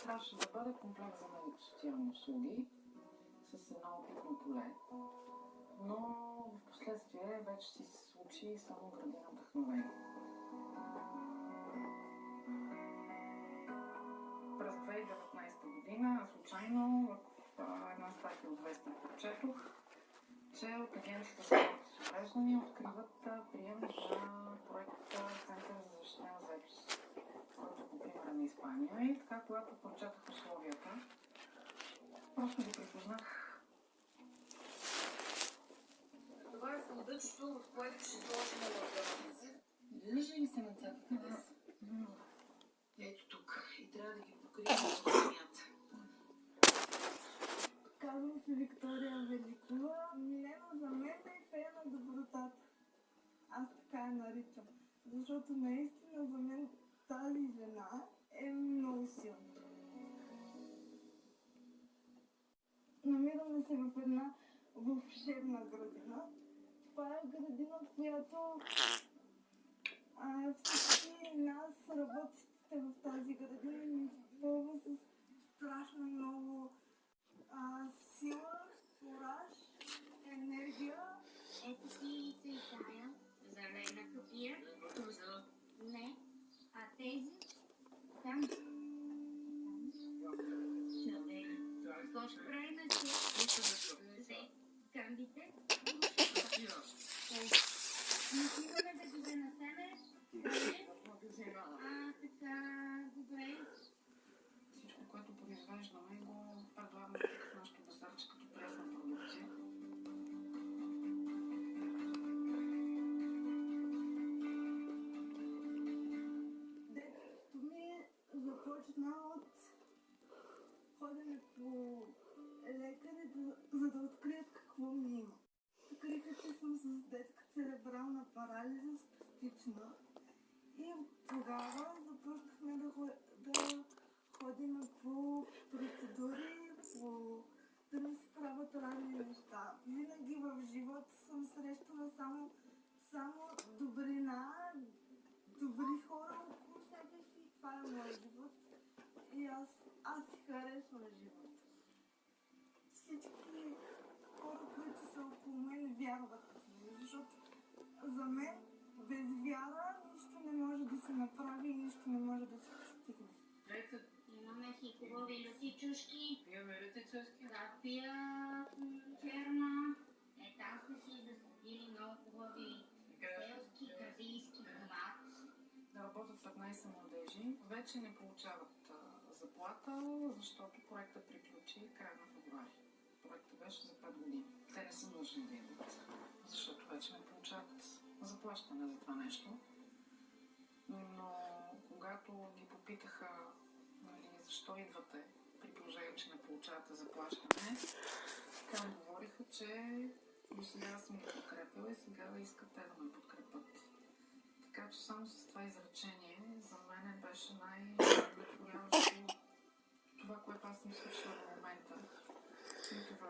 трябваше да бъде комплекс за медико-социални услуги с едно опитно поле, но в последствие вече си се случи само градина вдъхновение. През 2019 година случайно в една статия от Вестник прочетох, че от Агенцията за хората с увреждания откриват прием за проекта Център за защитена заетост, който е по примера на Испания. И така, когато прочетах условията, просто ги припознах. Това е фондъчето, в което ще сложим лъгавата. Вижда ли се на цялата днес? Ето тук. И трябва да ги покрием с земята. Казвам се Виктория Великова. Милена за мен е фея на добротата. Аз така я наричам. Защото наистина за мен тази жена е много силна. Намираме се в една вълшебна градина. Това е градина, която всички нас, работещите в тази градина, ни изпълва с страшно много сила, кураж, енергия. Ето си цветая, зелена копия, тузо. Не, а тези там. Шовели. Какво ще правим с камбите? Отиваме да ги занесеме. Така, добре. Всичко, което произвеждаме, го предлагаме тук в нашото базарче като прясна продукция. Детството ми започна от ходене по лекари, за да открият какво ми има. Откриха, че съм с детска церебрална парализа спастична. И от тогава започнахме да ходим по процедури, да ми се правят разни неща. Винаги в живота съм срещала само добрина, добри хора около себе си. Това е моят живот. И аз си харесвам живота. Всички хора, които са около мен, вярват в мен, защото за мен без вяра нищо не може да се направи и нищо не може да се постигне. Имаме си хубави люти чушки. Имаме люти чушки. Капия черна. Там сме си засадили много хубави селски, кардийски томати. Да работят 15 младежи. Вече не получават заплата, защото проектът приключи края на февруари. Проектът беше за 5 години. Те не са длъжни да идват, защото вече не получават заплащане за това нещо. Но когато ги попитаха защо идвате, при положение, че не получавате заплащане, така говориха, че до сега съм ги подкрепила и сега да искат те да ме подкрепят. Така че само с това изречение за мен беше най-удовлетворяващо това, което аз съм свършила в момента. И това